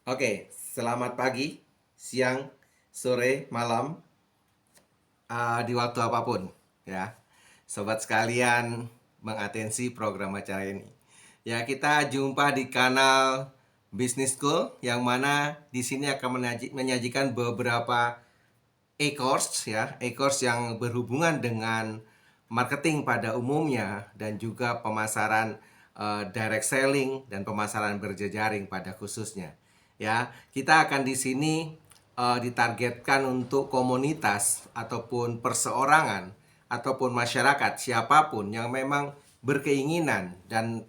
Oke, selamat pagi, siang, sore, malam, di waktu apapun ya. Sobat sekalian mengatensi program acara ini. Ya, kita jumpa di kanal Business School yang mana di sini akan menyajikan beberapa e-course ya, e-course yang berhubungan dengan marketing pada umumnya dan juga pemasaran direct selling dan pemasaran berjejaring pada khususnya. Ya, kita akan di sini ditargetkan untuk komunitas ataupun perseorangan ataupun masyarakat siapapun yang memang berkeinginan dan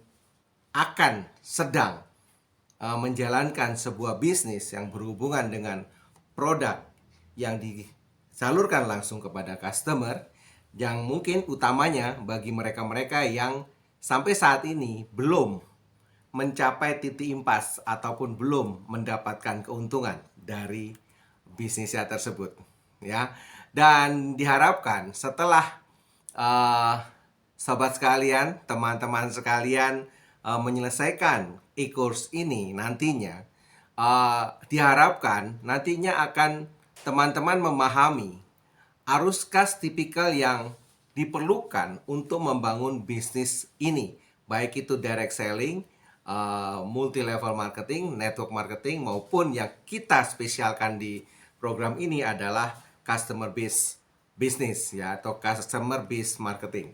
akan sedang menjalankan sebuah bisnis yang berhubungan dengan produk yang disalurkan langsung kepada customer, yang mungkin utamanya bagi mereka-mereka yang sampai saat ini belum mencapai titik impas ataupun belum mendapatkan keuntungan dari bisnisnya tersebut ya. Dan diharapkan setelah uh, sobat sekalian, teman-teman sekalian menyelesaikan e-course ini nantinya, diharapkan nantinya akan teman-teman memahami arus kas tipikal yang diperlukan untuk membangun bisnis ini, baik itu direct selling, multi level marketing, network marketing, maupun yang kita spesialkan di program ini adalah customer base business ya, atau customer base marketing.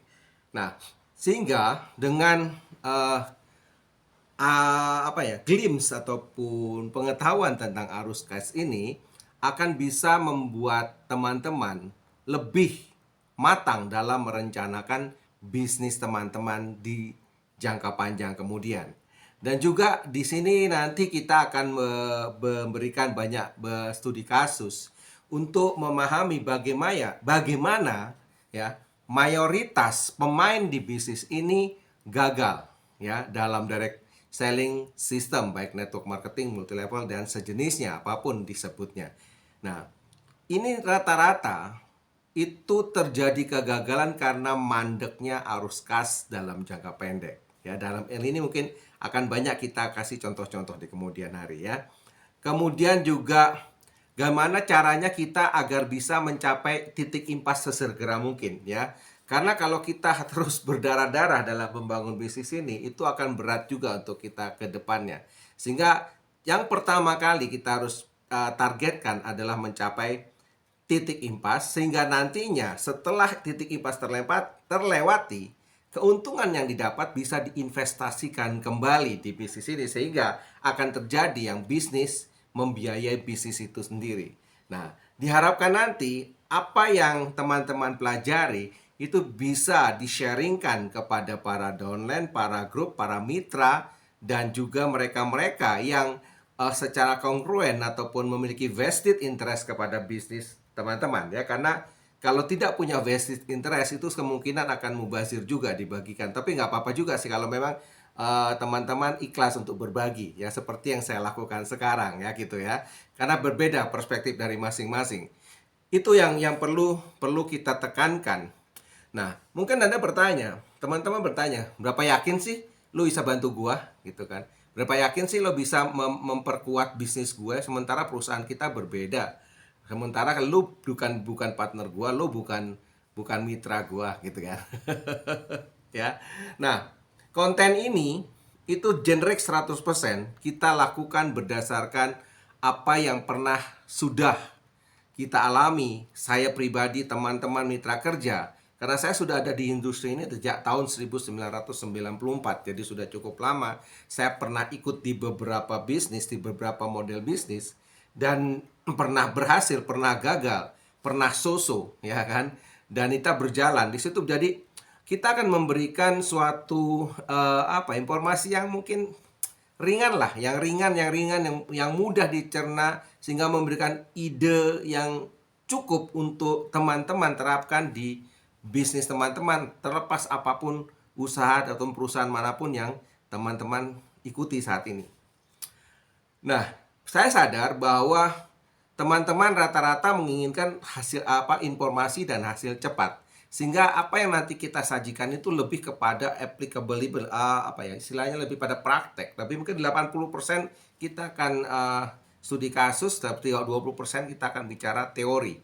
Nah, sehingga dengan glimpse ataupun pengetahuan tentang arus kas ini akan bisa membuat teman-teman lebih matang dalam merencanakan bisnis teman-teman di jangka panjang kemudian. Dan juga di sini nanti kita akan memberikan banyak studi kasus untuk memahami bagaimana ya mayoritas pemain di bisnis ini gagal ya dalam direct selling system, baik network marketing, multi level dan sejenisnya apapun disebutnya. Nah, ini rata-rata itu terjadi kegagalan karena mandeknya arus kas dalam jangka pendek. Ya, dalam hal ini mungkin akan banyak kita kasih contoh-contoh di kemudian hari ya. Kemudian juga bagaimana caranya kita agar bisa mencapai titik impas sesegera mungkin ya. Karena kalau kita terus berdarah-darah dalam membangun bisnis ini, itu akan berat juga untuk kita ke depannya. Sehingga yang pertama kali kita harus targetkan adalah mencapai titik impas, sehingga nantinya setelah titik impas terlewati, keuntungan yang didapat bisa diinvestasikan kembali di bisnis ini, sehingga akan terjadi yang bisnis membiayai bisnis itu sendiri. Nah, diharapkan nanti apa yang teman-teman pelajari itu bisa di-sharingkan kepada para downline, para grup, para mitra, dan juga mereka-mereka yang secara kongruen ataupun memiliki vested interest kepada bisnis teman-teman ya. Karena kalau tidak punya vested interest itu kemungkinan akan mubazir juga dibagikan. Tapi nggak apa-apa juga sih kalau memang teman-teman ikhlas untuk berbagi ya, seperti yang saya lakukan sekarang ya gitu ya. Karena berbeda perspektif dari masing-masing. Itu yang perlu kita tekankan. Nah, mungkin Anda bertanya, teman-teman bertanya, berapa yakin sih lu bisa bantu gua gitu kan? Berapa yakin sih lo bisa memperkuat bisnis gue sementara perusahaan kita berbeda. Sementara lu bukan partner gua, lu bukan mitra gua gitu kan. Ya. Nah, konten ini itu generik 100% kita lakukan berdasarkan apa yang pernah sudah kita alami, saya pribadi, teman-teman mitra kerja. Karena saya sudah ada di industri ini sejak tahun 1994, jadi sudah cukup lama. Saya pernah ikut di beberapa bisnis, di beberapa model bisnis, dan pernah berhasil, pernah gagal, pernah so-so, ya kan? Dan kita berjalan di situ. Jadi kita akan memberikan suatu informasi yang mungkin ringan lah, yang ringan, yang mudah dicerna, sehingga memberikan ide yang cukup untuk teman-teman terapkan di bisnis teman-teman, terlepas apapun usaha atau perusahaan manapun yang teman-teman ikuti saat ini. Nah, saya sadar bahwa teman-teman rata-rata menginginkan hasil informasi dan hasil cepat. Sehingga apa yang nanti kita sajikan itu lebih kepada applicable, istilahnya lebih pada praktek. Tapi mungkin 80% kita akan studi kasus, tapi 20% kita akan bicara teori.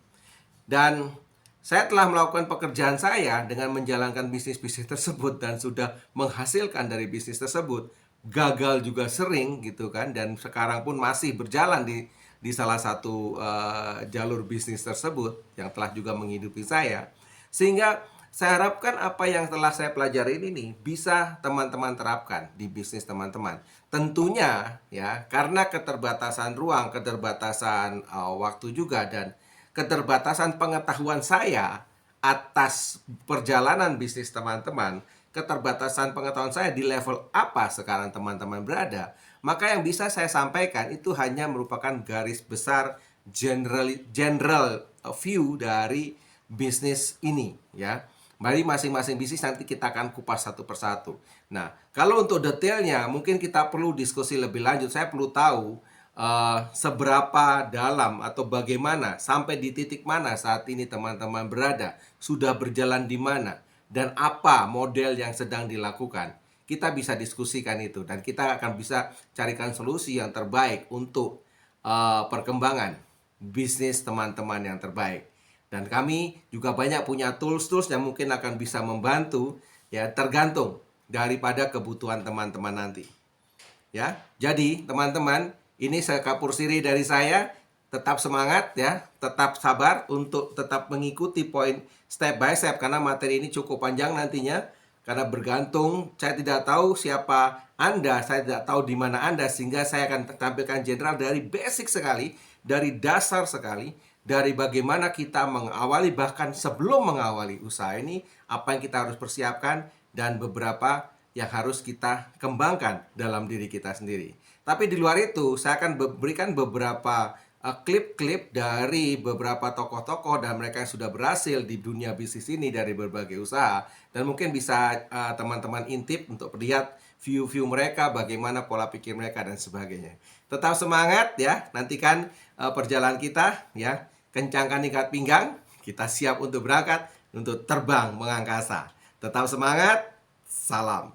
Dan saya telah melakukan pekerjaan saya dengan menjalankan bisnis-bisnis tersebut dan sudah menghasilkan dari bisnis tersebut. Gagal juga sering gitu kan, dan sekarang pun masih berjalan di salah satu jalur bisnis tersebut yang telah juga menghidupi saya. Sehingga saya harapkan apa yang telah saya pelajari ini bisa teman-teman terapkan di bisnis teman-teman. Tentunya ya, karena keterbatasan ruang, keterbatasan waktu juga, dan keterbatasan pengetahuan saya atas perjalanan bisnis teman-teman, keterbatasan pengetahuan saya di level apa sekarang teman-teman berada, maka yang bisa saya sampaikan itu hanya merupakan garis besar general view dari bisnis ini ya. Mari masing-masing bisnis nanti kita akan kupas satu persatu. Nah, kalau untuk detailnya mungkin kita perlu diskusi lebih lanjut. Saya perlu tahu seberapa dalam atau bagaimana, sampai di titik mana saat ini teman-teman berada, sudah berjalan di mana, dan apa model yang sedang dilakukan. Kita bisa diskusikan itu dan kita akan bisa carikan solusi yang terbaik untuk perkembangan bisnis teman-teman yang terbaik. Dan kami juga banyak punya tools-tools yang mungkin akan bisa membantu ya, tergantung daripada kebutuhan teman-teman nanti. Ya, jadi teman-teman, ini sekapur siri dari saya. Tetap semangat ya, tetap sabar untuk tetap mengikuti poin step by step, karena materi ini cukup panjang nantinya. Karena bergantung, saya tidak tahu siapa Anda, saya tidak tahu di mana Anda, sehingga saya akan tampilkan general dari basic sekali, dari dasar sekali, dari bagaimana kita mengawali, bahkan sebelum mengawali usaha ini, apa yang kita harus persiapkan, dan beberapa yang harus kita kembangkan dalam diri kita sendiri. Tapi di luar itu, saya akan berikan beberapa klip-klip dari beberapa tokoh-tokoh dan mereka yang sudah berhasil di dunia bisnis ini dari berbagai usaha. Dan mungkin bisa teman-teman intip untuk lihat view-view mereka, bagaimana pola pikir mereka dan sebagainya. Tetap semangat ya, nantikan perjalanan kita ya. Kencangkan ikat pinggang, kita siap untuk berangkat, untuk terbang mengangkasa. Tetap semangat, salam.